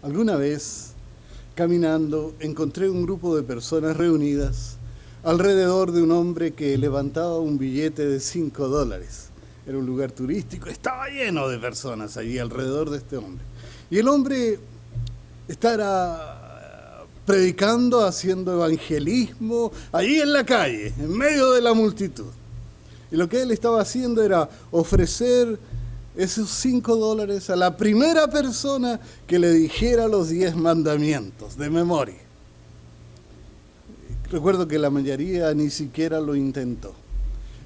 Alguna vez, caminando, encontré un grupo de personas reunidas alrededor de un hombre que levantaba un billete de $5. Era un lugar turístico, estaba lleno de personas allí alrededor de este hombre. Y el hombre estaba predicando, haciendo evangelismo, allí en la calle, en medio de la multitud. Y lo que él estaba haciendo era ofrecer esos $5 a la primera persona que le dijera los 10 mandamientos de memoria. Recuerdo que la mayoría ni siquiera lo intentó.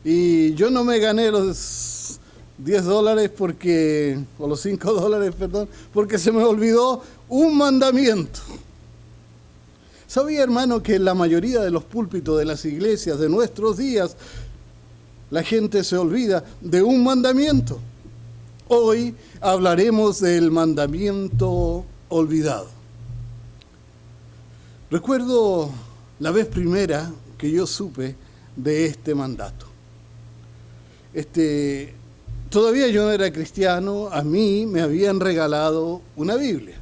Y yo no me gané los $10 porque, o los $5, perdón, porque se me olvidó un mandamiento. ¿Sabía, hermano, que en la mayoría de los púlpitos de las iglesias de nuestros días la gente se olvida de un mandamiento? Hoy hablaremos del mandamiento olvidado. Recuerdo la vez primera que yo supe de este mandato. Todavía yo no era cristiano, a mí me habían regalado una Biblia.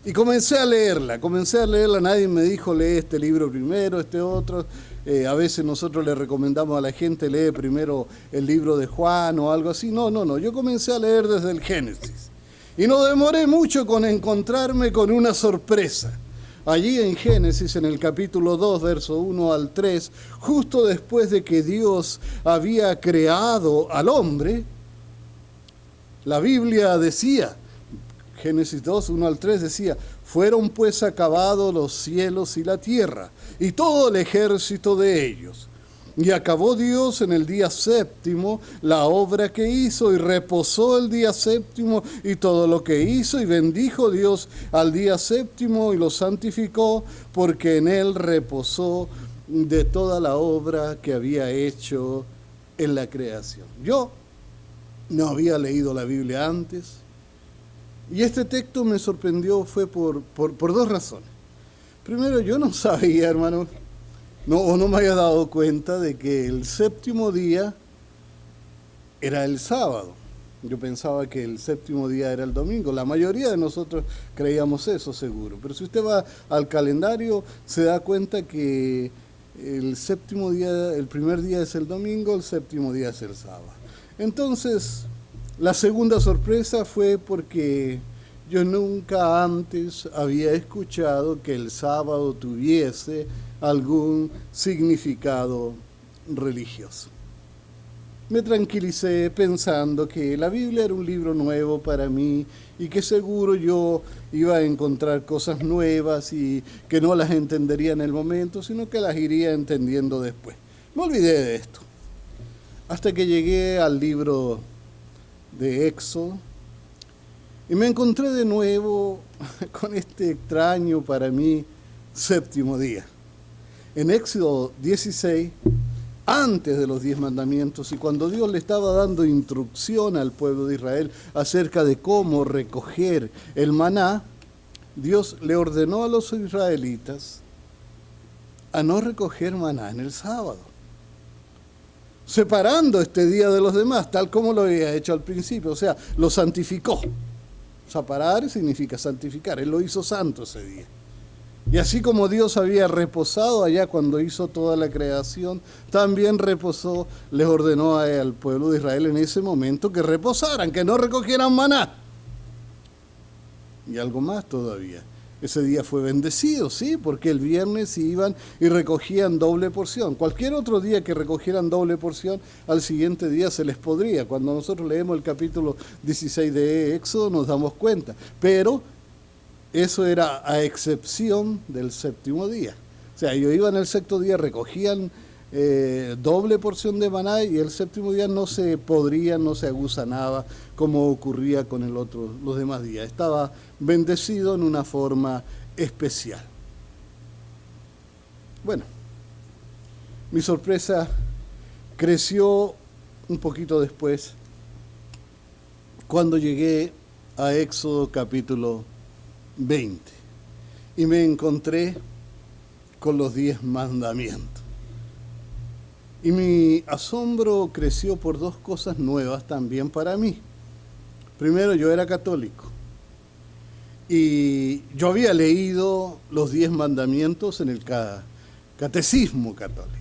Y comencé a leerla, nadie me dijo, lee este libro primero, este otro. A veces nosotros le recomendamos a la gente, lee primero el libro de Juan o algo así. No, yo comencé a leer desde el Génesis. Y no demoré mucho con encontrarme con una sorpresa. Allí en Génesis, en el capítulo 2, verso 1 al 3, justo después de que Dios había creado al hombre, la Biblia decía, Génesis 2, 1 al 3 decía, fueron pues acabados los cielos y la tierra, y todo el ejército de ellos. Y acabó Dios en el día séptimo la obra que hizo, y reposó el día séptimo y todo lo que hizo, y bendijo Dios al día séptimo y lo santificó, porque en él reposó de toda la obra que había hecho en la creación. Yo no había leído la Biblia antes, y este texto me sorprendió, fue por dos razones. Primero, yo no sabía, hermano, no me había dado cuenta de que el séptimo día era el sábado. Yo pensaba que el séptimo día era el domingo. La mayoría de nosotros creíamos eso, seguro. Pero si usted va al calendario, se da cuenta que el séptimo día, el primer día es el domingo, el séptimo día es el sábado. Entonces, la segunda sorpresa fue porque yo nunca antes había escuchado que el sábado tuviese algún significado religioso. Me tranquilicé pensando que la Biblia era un libro nuevo para mí y que seguro yo iba a encontrar cosas nuevas y que no las entendería en el momento, sino que las iría entendiendo después. Me olvidé de esto. Hasta que llegué al libro de Éxodo y me encontré de nuevo con este extraño para mí séptimo día. En Éxodo 16, antes de los 10 mandamientos, y cuando Dios le estaba dando instrucción al pueblo de Israel acerca de cómo recoger el maná, Dios le ordenó a los israelitas a no recoger maná en el sábado, separando este día de los demás, tal como lo había hecho al principio, o sea, lo santificó. Separar significa santificar, Él lo hizo santo ese día. Y así como Dios había reposado allá cuando hizo toda la creación, también reposó, les ordenó al pueblo de Israel en ese momento que reposaran, que no recogieran maná. Y algo más todavía. Ese día fue bendecido, sí, porque el viernes iban y recogían doble porción. Cualquier otro día que recogieran doble porción, al siguiente día se les podría. Cuando nosotros leemos el capítulo 16 de Éxodo nos damos cuenta. Pero eso era a excepción del séptimo día. O sea, ellos iban el sexto día, recogían doble porción de maná y el séptimo día no se podría, no se aguzanaba como ocurría con los demás días. Estaba bendecido en una forma especial. Bueno, mi sorpresa creció un poquito después cuando llegué a Éxodo capítulo 20 y me encontré con los 10 mandamientos. Y mi asombro creció por dos cosas nuevas también para mí. Primero, yo era católico Y yo había leído los 10 mandamientos en el catecismo católico.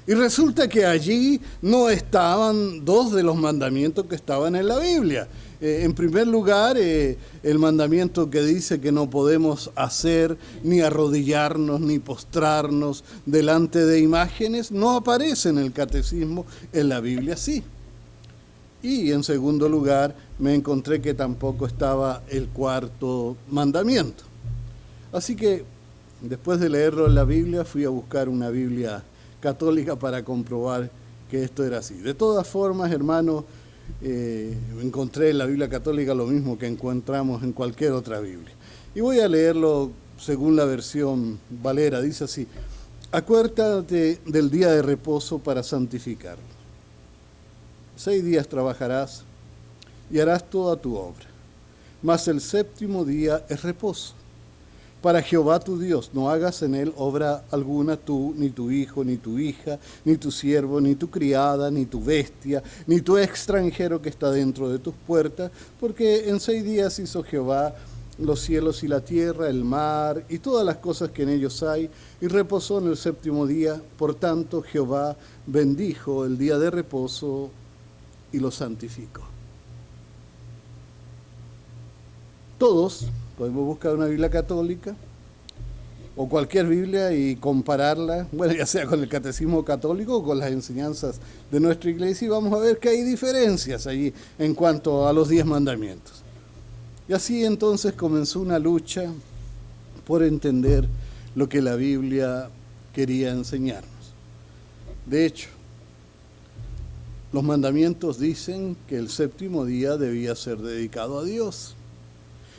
Y resulta que allí no estaban 2 de los mandamientos que estaban en la Biblia. En primer lugar, el mandamiento que dice que no podemos hacer ni arrodillarnos ni postrarnos delante de imágenes no aparece en el catecismo, en la Biblia sí. Y en segundo lugar, me encontré que tampoco estaba el 4º mandamiento. Así que, después de leerlo en la Biblia, fui a buscar una Biblia católica para comprobar que esto era así. De todas formas, hermanos, encontré en la Biblia católica lo mismo que encontramos en cualquier otra Biblia. Y voy a leerlo según la versión Valera. Dice así: acuérdate del día de reposo para santificarlo. 6 días trabajarás y harás toda tu obra, mas el 7º día es reposo. Para Jehová tu Dios, no hagas en él obra alguna tú, ni tu hijo, ni tu hija, ni tu siervo, ni tu criada, ni tu bestia, ni tu extranjero que está dentro de tus puertas, porque en 6 días hizo Jehová los cielos y la tierra, el mar y todas las cosas que en ellos hay, y reposó en el 7º día. Por tanto, Jehová bendijo el día de reposo y lo santificó. Todos podemos buscar una Biblia católica o cualquier Biblia y compararla, bueno, ya sea con el catecismo católico o con las enseñanzas de nuestra iglesia, y vamos a ver que hay diferencias allí en cuanto a los 10 mandamientos. Y así entonces comenzó una lucha por entender lo que la Biblia quería enseñarnos. De hecho, los mandamientos dicen que el 7º día debía ser dedicado a Dios.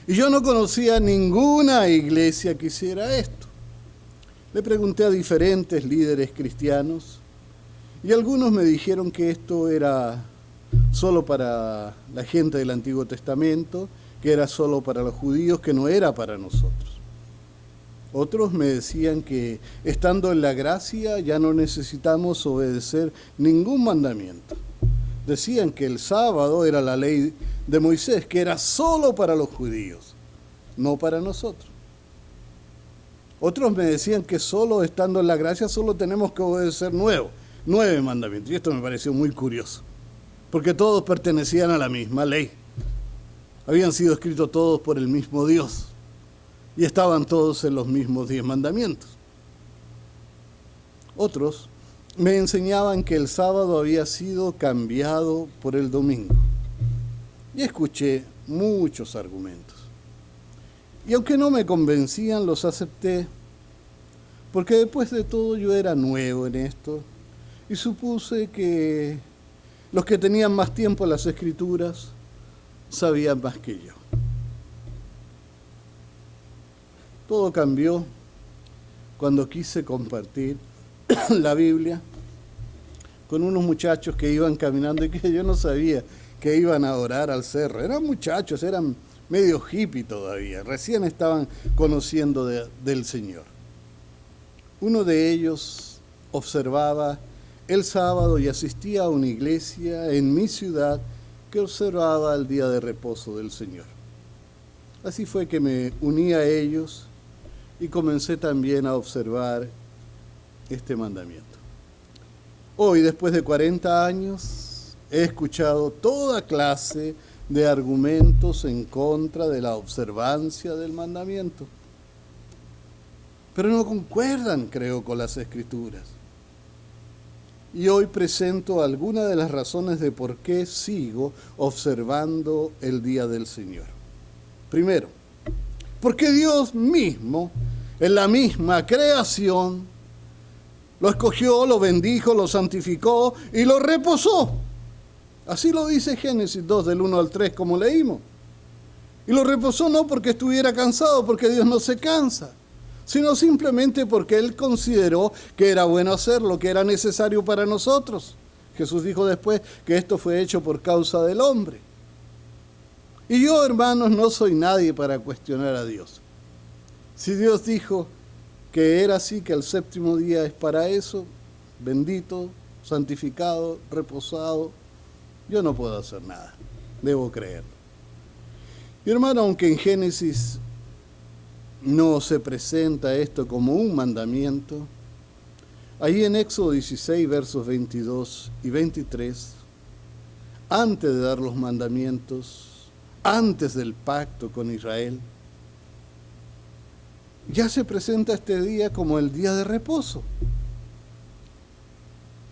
Y yo no conocía ninguna iglesia que hiciera esto. Le pregunté a diferentes líderes cristianos y algunos me dijeron que esto era solo para la gente del Antiguo Testamento, que era solo para los judíos, que no era para nosotros. Otros me decían que estando en la gracia ya no necesitamos obedecer ningún mandamiento. Decían que el sábado era la ley de Moisés, que era solo para los judíos, no para nosotros. Otros me decían que solo estando en la gracia solo tenemos que obedecer 9 mandamientos. Y esto me pareció muy curioso, porque todos pertenecían a la misma ley. Habían sido escritos todos por el mismo Dios y estaban todos en los mismos 10 mandamientos. Otros me enseñaban que el sábado había sido cambiado por el domingo. Y escuché muchos argumentos. Y aunque no me convencían, los acepté, porque después de todo yo era nuevo en esto y supuse que los que tenían más tiempo en las Escrituras sabían más que yo. Todo cambió cuando quise compartir la Biblia con unos muchachos que iban caminando y que yo no sabía que iban a orar al cerro. Eran muchachos, eran medio hippie todavía, recién estaban conociendo del Señor. Uno de ellos observaba el sábado y asistía a una iglesia en mi ciudad que observaba el día de reposo del Señor. Así fue que me uní a ellos y comencé también a observar este mandamiento. Hoy, después de 40 años, he escuchado toda clase de argumentos en contra de la observancia del mandamiento, pero no concuerdan, creo, con las Escrituras. Y hoy presento algunas de las razones de por qué sigo observando el día del Señor. Primero, porque Dios mismo, en la misma creación, lo escogió, lo bendijo, lo santificó y lo reposó. Así lo dice Génesis 2, del 1 al 3, como leímos. Y lo reposó no porque estuviera cansado, porque Dios no se cansa, sino simplemente porque Él consideró que era bueno hacerlo, que era necesario para nosotros. Jesús dijo después que esto fue hecho por causa del hombre. Y yo, hermanos, no soy nadie para cuestionar a Dios. Si Dios dijo que era así, que el 7º día es para eso, bendito, santificado, reposado, yo no puedo hacer nada, debo creerlo. Y hermano, aunque en Génesis no se presenta esto como un mandamiento, ahí en Éxodo 16, versos 22 y 23, antes de dar los mandamientos, antes del pacto con Israel, ya se presenta este día como el día de reposo.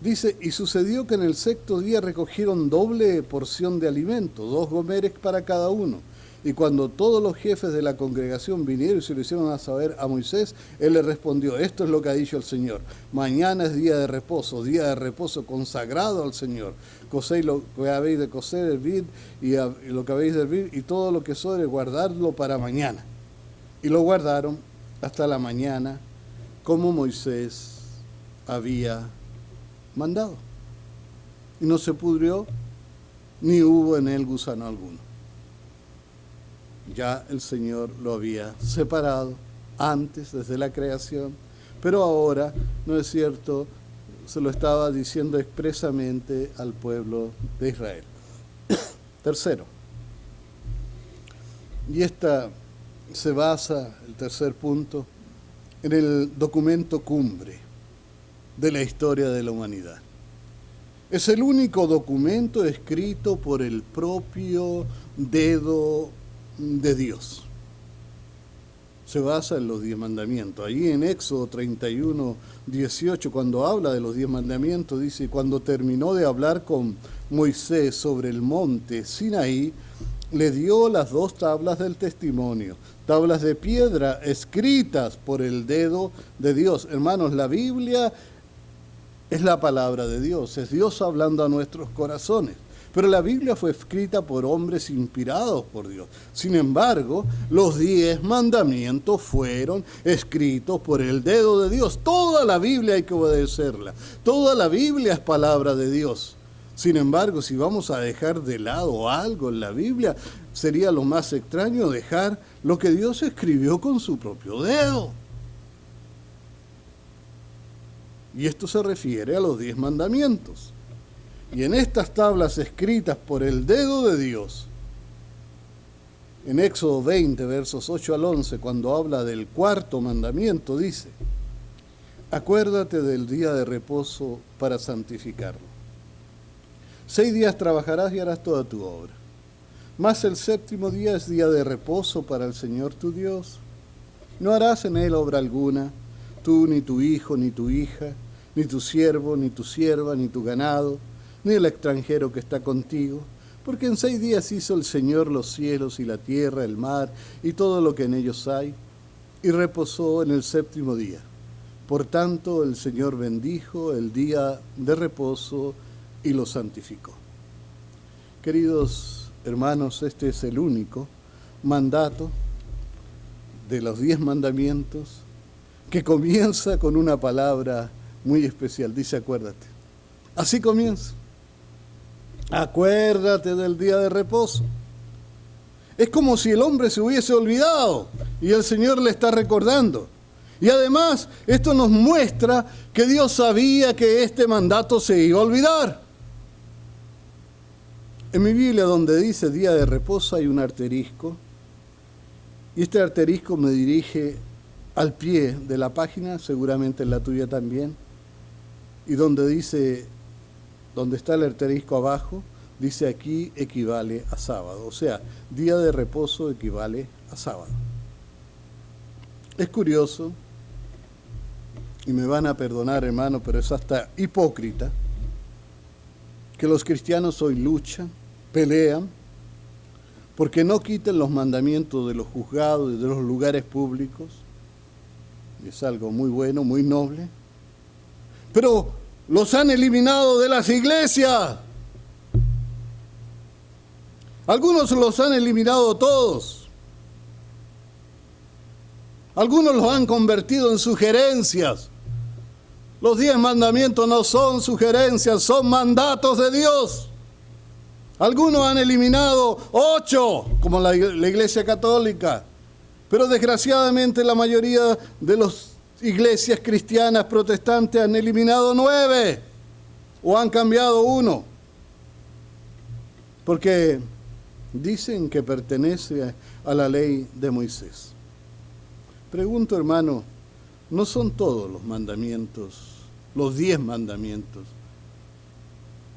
Dice, y sucedió que en el sexto día recogieron doble porción de alimento, 2 gomeres para cada uno. Y cuando todos los jefes de la congregación vinieron y se lo hicieron a saber a Moisés, él le respondió, esto es lo que ha dicho el Señor, mañana es día de reposo consagrado al Señor. Cocéis lo que habéis de cocer, hervir, y lo que habéis de hervir, y todo lo que sobre, guardadlo para mañana. Y lo guardaron hasta la mañana, como Moisés había mandado. Y no se pudrió, ni hubo en él gusano alguno. Ya el Señor lo había separado antes, desde la creación, pero ahora, ¿no es cierto?, se lo estaba diciendo expresamente al pueblo de Israel. Tercero, y esta se basa, el tercer punto, en el documento cumbre de la historia de la humanidad. Es el único documento escrito por el propio dedo de Dios. Se basa en los 10 mandamientos. Allí en Éxodo 31, 18, cuando habla de los 10 mandamientos, dice, cuando terminó de hablar con Moisés sobre el monte Sinaí, le dio las 2 tablas del testimonio, tablas de piedra escritas por el dedo de Dios. Hermanos, la Biblia es la palabra de Dios, es Dios hablando a nuestros corazones. Pero la Biblia fue escrita por hombres inspirados por Dios. Sin embargo, los 10 mandamientos fueron escritos por el dedo de Dios. Toda la Biblia hay que obedecerla. Toda la Biblia es palabra de Dios. Sin embargo, si vamos a dejar de lado algo en la Biblia, sería lo más extraño dejar lo que Dios escribió con su propio dedo. Y esto se refiere a los 10 mandamientos. Y en estas tablas escritas por el dedo de Dios, en Éxodo 20, versos 8 al 11, cuando habla del 4º mandamiento, dice, acuérdate del día de reposo para santificarlo. 6 días trabajarás y harás toda tu obra. Mas el 7º día es día de reposo para el Señor tu Dios. No harás en él obra alguna, tú, ni tu hijo, ni tu hija, ni tu siervo, ni tu sierva, ni tu ganado, ni el extranjero que está contigo, porque en 6 días hizo el Señor los cielos y la tierra, el mar y todo lo que en ellos hay, y reposó en el 7º día. Por tanto, el Señor bendijo el día de reposo y lo santificó. Queridos hermanos, este es el único mandato de los 10 mandamientos que comienza con una palabra muy especial. Dice, acuérdate. Así comienza. Acuérdate del día de reposo. Es como si el hombre se hubiese olvidado y el Señor le está recordando. Y además, esto nos muestra que Dios sabía que este mandato se iba a olvidar. En mi Biblia, donde dice día de reposo, hay un asterisco. Y este asterisco me dirige al pie de la página, seguramente en la tuya también. Y donde dice, donde está el asterisco abajo, dice aquí equivale a sábado. O sea, día de reposo equivale a sábado. Es curioso, y me van a perdonar, hermano, pero es hasta hipócrita, que los cristianos hoy luchan, pelean, porque no quiten los mandamientos de los juzgados y de los lugares públicos. Y es algo muy bueno, muy noble. Pero los han eliminado de las iglesias. Algunos los han eliminado todos. Algunos los han convertido en sugerencias. Los 10 mandamientos no son sugerencias, son mandatos de Dios. Algunos han eliminado 8, como la Iglesia Católica. Pero desgraciadamente la mayoría de las iglesias cristianas protestantes han eliminado 9 o han cambiado 1. Porque dicen que pertenece a la ley de Moisés. Pregunto, hermano, ¿no son todos los mandamientos, los 10 mandamientos,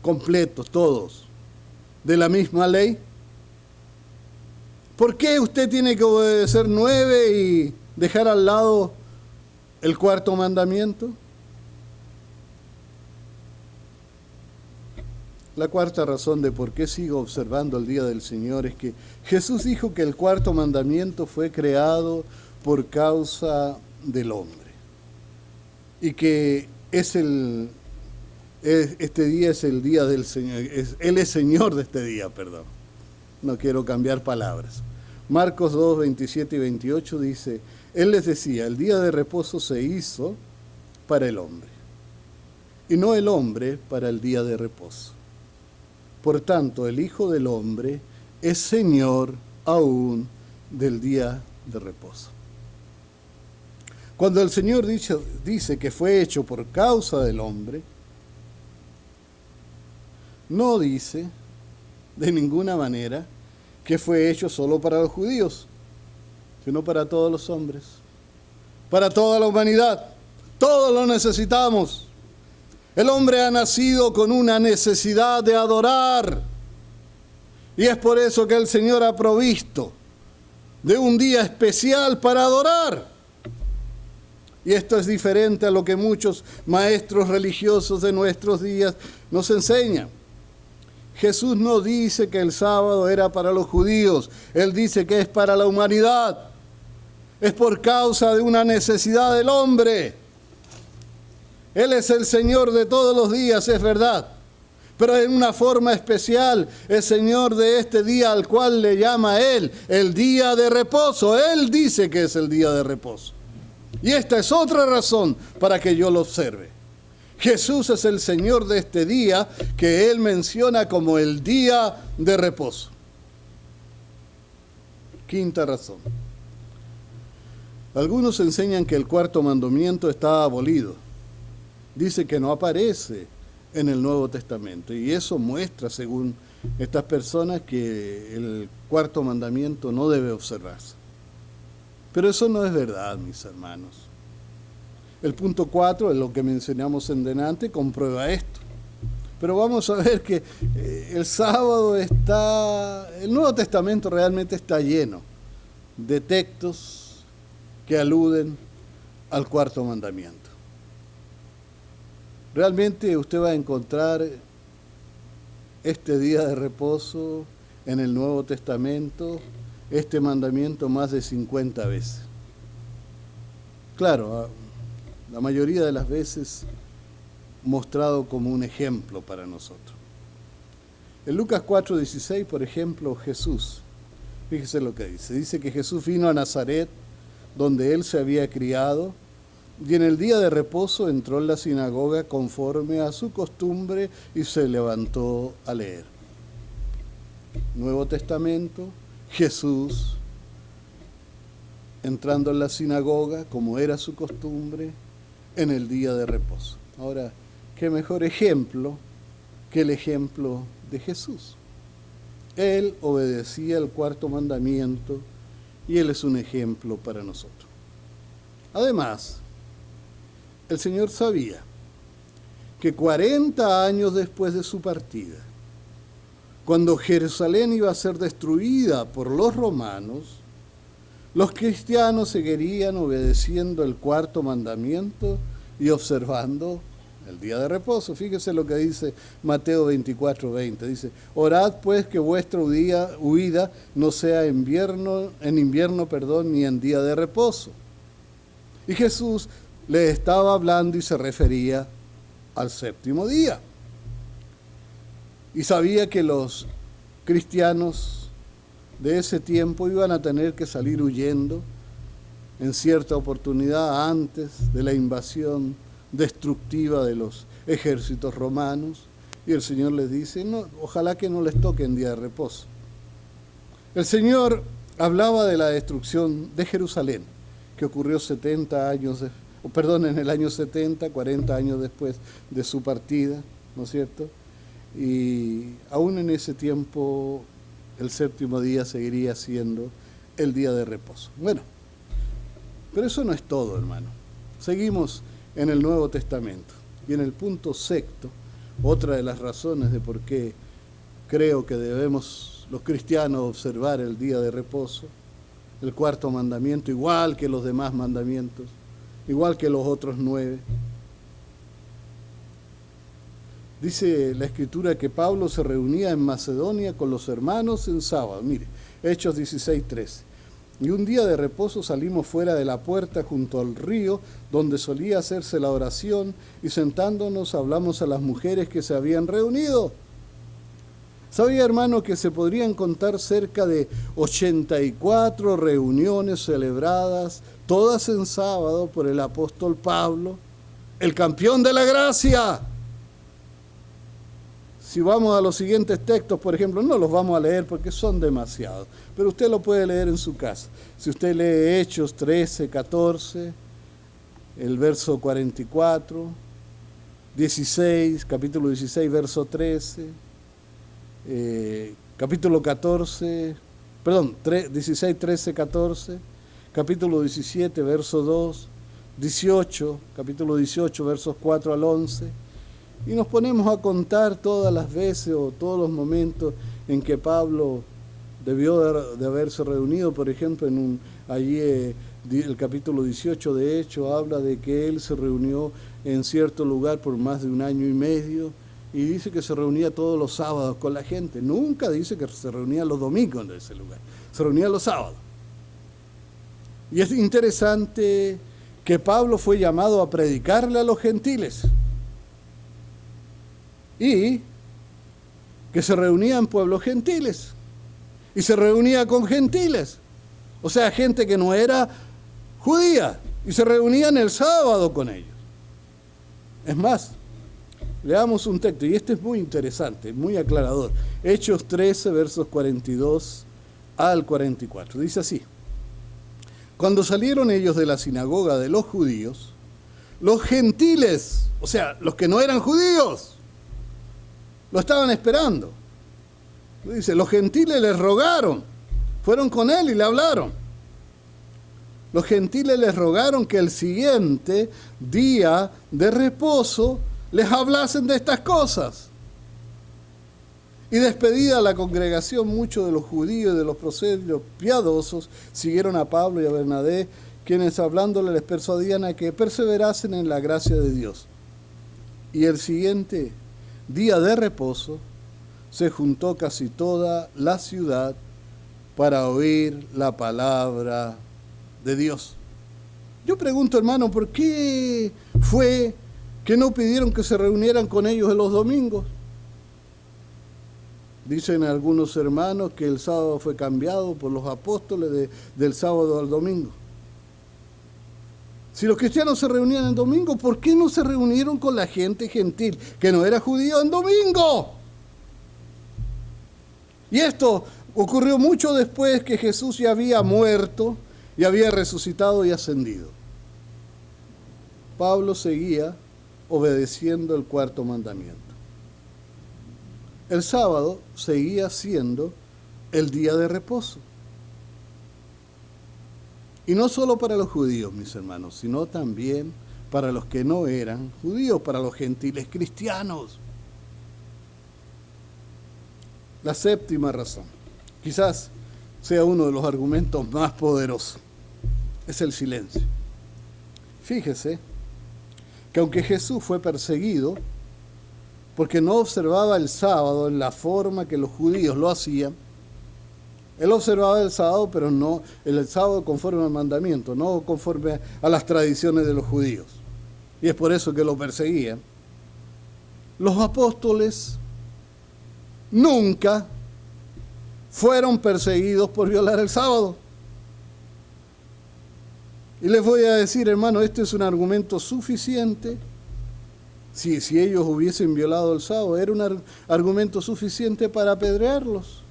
completos, todos, de la misma ley? ¿Por qué usted tiene que obedecer 9 y dejar al lado el 4º mandamiento? La 4ª razón de por qué sigo observando el día del Señor es que Jesús dijo que el 4º mandamiento fue creado por causa del hombre y que este día es el día del Señor, Él es Señor de este día, perdón. No quiero cambiar palabras. Marcos 2, 27 y 28 dice, Él les decía, el día de reposo se hizo para el hombre, y no el hombre para el día de reposo. Por tanto, el Hijo del Hombre es Señor aún del día de reposo. Cuando el Señor dice que fue hecho por causa del hombre, no dice de ninguna manera que fue hecho solo para los judíos, sino para todos los hombres, para toda la humanidad. Todos lo necesitamos. El hombre ha nacido con una necesidad de adorar, y es por eso que el Señor ha provisto de un día especial para adorar. Y esto es diferente a lo que muchos maestros religiosos de nuestros días nos enseñan. Jesús no dice que el sábado era para los judíos, Él dice que es para la humanidad. Es por causa de una necesidad del hombre. Él es el Señor de todos los días, es verdad, pero en una forma especial, el Señor de este día al cual le llama Él el día de reposo. Él dice que es el día de reposo. Y esta es otra razón para que yo lo observe. Jesús es el Señor de este día que Él menciona como el día de reposo. 5ª razón. Algunos enseñan que el 4º mandamiento está abolido. Dice que no aparece en el Nuevo Testamento. Y eso muestra, según estas personas, que el 4º mandamiento no debe observarse. Pero eso no es verdad, mis hermanos. El punto 4, lo que mencionamos en delante, comprueba esto. Pero vamos a ver que el sábado el Nuevo Testamento realmente está lleno de textos que aluden al 4º mandamiento. Realmente usted va a encontrar este día de reposo en el Nuevo Testamento, este mandamiento más de 50 veces. Claro, la mayoría de las veces mostrado como un ejemplo para nosotros. En Lucas 4:16, por ejemplo, Jesús, fíjese lo que dice. Dice que Jesús vino a Nazaret, donde él se había criado, y en el día de reposo entró en la sinagoga conforme a su costumbre y se levantó a leer. Nuevo Testamento, Jesús entrando en la sinagoga, como era su costumbre, en el día de reposo. Ahora, qué mejor ejemplo que el ejemplo de Jesús. Él obedecía el 4º mandamiento y Él es un ejemplo para nosotros. Además, el Señor sabía que 40 años después de su partida, cuando Jerusalén iba a ser destruida por los romanos, los cristianos seguirían obedeciendo el 4º mandamiento y observando el día de reposo. Fíjese lo que dice Mateo 24:20. Dice, orad pues que vuestra huida no sea en invierno, ni en día de reposo. Y Jesús le estaba hablando y se refería al 7º día. Y sabía que los cristianos de ese tiempo iban a tener que salir huyendo en cierta oportunidad antes de la invasión destructiva de los ejércitos romanos. Y el Señor les dice, no, ojalá que no les toque en día de reposo. El Señor hablaba de la destrucción de Jerusalén, que ocurrió en el año 70, 40 años después de su partida, ¿no es cierto? Y aún en ese tiempo el séptimo día seguiría siendo el día de reposo. Bueno, pero eso no es todo, hermano. Seguimos en el Nuevo Testamento. Y en el punto sexto, otra de las razones de por qué creo que debemos los cristianos observar el día de reposo, el cuarto mandamiento, igual que los demás mandamientos, igual que los otros 9. Dice la Escritura que Pablo se reunía en Macedonia con los hermanos en sábado. Mire, Hechos 16:13. Y un día de reposo salimos fuera de la puerta junto al río, donde solía hacerse la oración, y sentándonos hablamos a las mujeres que se habían reunido. ¿Sabía, hermano, que se podrían contar cerca de 84 reuniones celebradas, todas en sábado, por el apóstol Pablo, el campeón de la gracia? Si vamos a los siguientes textos, por ejemplo, no los vamos a leer porque son demasiados, pero usted lo puede leer en su casa. Si usted lee Hechos 13, 14, el verso 44, 16, capítulo 16, verso 13, capítulo 14, perdón, 16, 13, 14, capítulo 17, verso 2, 18, capítulo 18, versos 4 al 11, y nos ponemos a contar todas las veces o todos los momentos en que Pablo debió de haberse reunido. Por ejemplo, allí el capítulo 18 de Hechos habla de que él se reunió en cierto lugar por más de 1 año y medio, y dice que se reunía todos los sábados con la gente. Nunca dice que se reunía los domingos en ese lugar, se reunía los sábados. Y es interesante que Pablo fue llamado a predicarle a los gentiles, y que se reunía en pueblos gentiles, y se reunía con gentiles, o sea, gente que no era judía, y se reunían el sábado con ellos. Es más, leamos un texto, y este es muy interesante, muy aclarador. Hechos 13, versos 42 al 44. Dice así: cuando salieron ellos de la sinagoga de los judíos, los gentiles, o sea, los que no eran judíos, lo estaban esperando. Dice, los gentiles les rogaron, fueron con él y le hablaron. Los gentiles les rogaron que el siguiente día de reposo les hablasen de estas cosas. Y despedida la congregación, muchos de los judíos y de los proselitos piadosos siguieron a Pablo y a Bernabé, quienes hablándole les persuadían a que perseverasen en la gracia de Dios. Y el siguiente día de reposo se juntó casi toda la ciudad para oír la palabra de Dios. Yo pregunto, hermano, ¿por qué fue que no pidieron que se reunieran con ellos en los domingos? Dicen algunos hermanos que el sábado fue cambiado por los apóstoles del sábado al domingo. Si los cristianos se reunían en domingo, ¿por qué no se reunieron con la gente gentil que no era judío en domingo? Y esto ocurrió mucho después que Jesús ya había muerto y había resucitado y ascendido. Pablo seguía obedeciendo el cuarto mandamiento. El sábado seguía siendo el día de reposo. Y no solo para los judíos, mis hermanos, sino también para los que no eran judíos, para los gentiles cristianos. La séptima razón, quizás sea uno de los argumentos más poderosos, es el silencio. Fíjese que aunque Jesús fue perseguido porque no observaba el sábado en la forma que los judíos lo hacían, él observaba el sábado, pero no el sábado conforme al mandamiento, no conforme a las tradiciones de los judíos. Y es por eso que lo perseguían. Los apóstoles nunca fueron perseguidos por violar el sábado. Y les voy a decir, hermano, este es un argumento suficiente. Si ellos hubiesen violado el sábado, era un argumento suficiente para apedrearlos.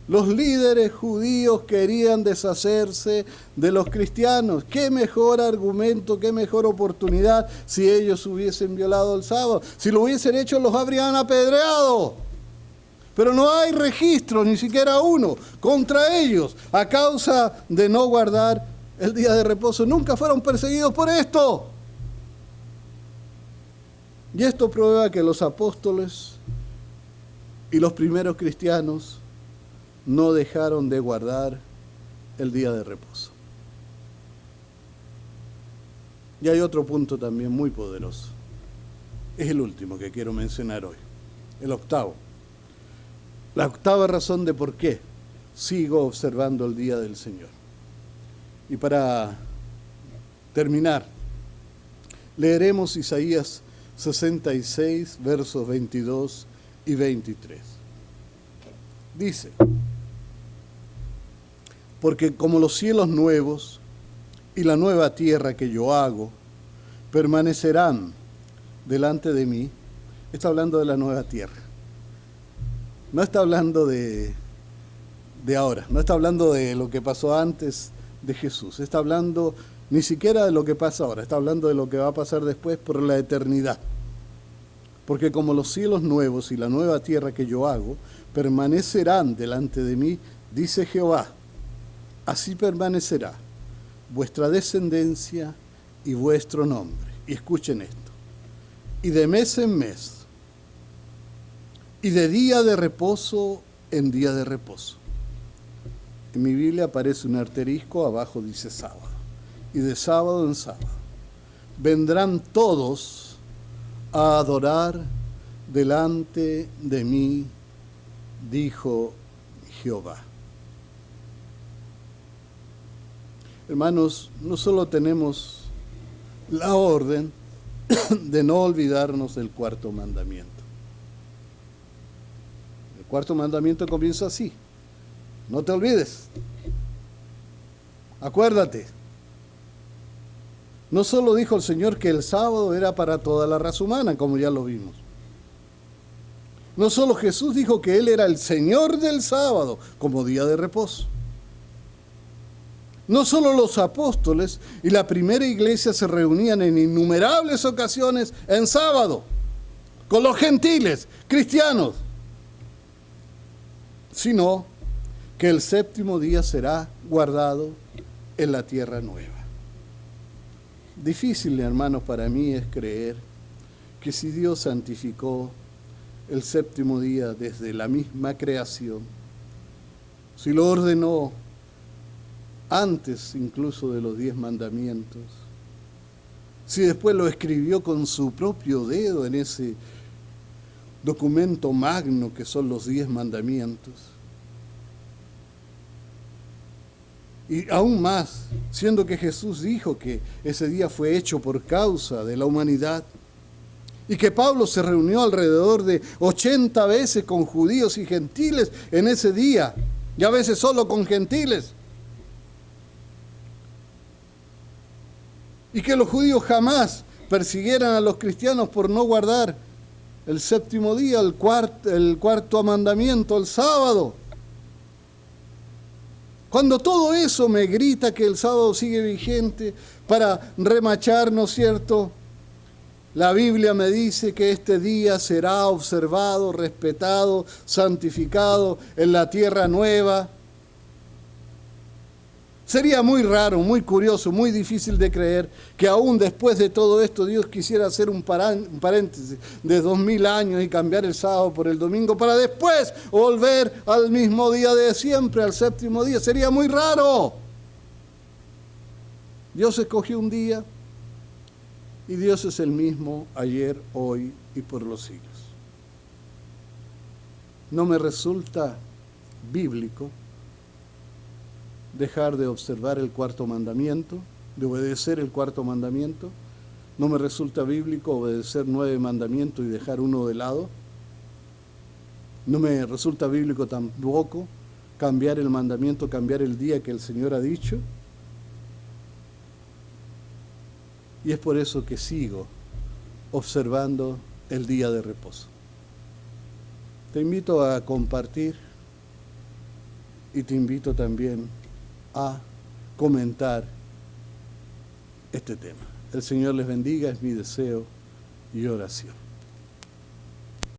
Los líderes judíos querían deshacerse de los cristianos. ¿Qué mejor argumento, qué mejor oportunidad si ellos hubiesen violado el sábado? Si lo hubiesen hecho, los habrían apedreado. Pero no hay registro, ni siquiera uno, contra ellos, a causa de no guardar el día de reposo. Nunca fueron perseguidos por esto. Y esto prueba que los apóstoles y los primeros cristianos no dejaron de guardar el día de reposo. Y hay otro punto también muy poderoso. Es el último que quiero mencionar hoy, el octavo. La octava razón de por qué sigo observando el día del Señor. Y para terminar, leeremos Isaías 66, versos 22 y 23. Dice: porque como los cielos nuevos y la nueva tierra que yo hago permanecerán delante de mí. Está hablando de la nueva tierra. No está hablando de ahora, no está hablando de lo que pasó antes de Jesús. Está hablando ni siquiera de lo que pasa ahora, está hablando de lo que va a pasar después por la eternidad. Porque como los cielos nuevos y la nueva tierra que yo hago permanecerán delante de mí, dice Jehová, así permanecerá vuestra descendencia y vuestro nombre. Y escuchen esto. Y de mes en mes, y de día de reposo en día de reposo. En mi Biblia aparece un asterisco, abajo dice sábado. Y de sábado en sábado. Vendrán todos a adorar delante de mí, dijo Jehová. Hermanos, no solo tenemos la orden de no olvidarnos del cuarto mandamiento. El cuarto mandamiento comienza así: no te olvides, acuérdate. No solo dijo el Señor que el sábado era para toda la raza humana, como ya lo vimos. No solo Jesús dijo que Él era el Señor del sábado, como día de reposo. No solo los apóstoles y la primera iglesia se reunían en innumerables ocasiones en sábado, con los gentiles, cristianos, sino que el séptimo día será guardado en la tierra nueva. Difícil, hermanos, para mí es creer que si Dios santificó el séptimo día desde la misma creación, si lo ordenó antes incluso de los 10 mandamientos, si después lo escribió con su propio dedo en ese documento magno que son los 10 mandamientos, y aún más, siendo que Jesús dijo que ese día fue hecho por causa de la humanidad, y que Pablo se reunió alrededor de 80 veces con judíos y gentiles en ese día, y a veces solo con gentiles, y que los judíos jamás persiguieran a los cristianos por no guardar el séptimo día, el cuarto mandamiento, el sábado. Cuando todo eso me grita que el sábado sigue vigente para remachar, ¿no es cierto? La Biblia me dice que este día será observado, respetado, santificado en la tierra nueva. Sería muy raro, muy curioso, muy difícil de creer que aún después de todo esto Dios quisiera hacer un paréntesis de 2000 años y cambiar el sábado por el domingo para después volver al mismo día de siempre, al séptimo día. Sería muy raro. Dios escogió un día y Dios es el mismo ayer, hoy y por los siglos. No me resulta bíblico dejar de observar el cuarto mandamiento, de obedecer el cuarto mandamiento. No me resulta bíblico obedecer 9 mandamientos y dejar uno de lado. No me resulta bíblico tampoco cambiar el mandamiento, cambiar el día que el Señor ha dicho. Y es por eso que sigo observando el día de reposo. Te invito a compartir y te invito también a comentar este tema. El Señor les bendiga, es mi deseo y oración.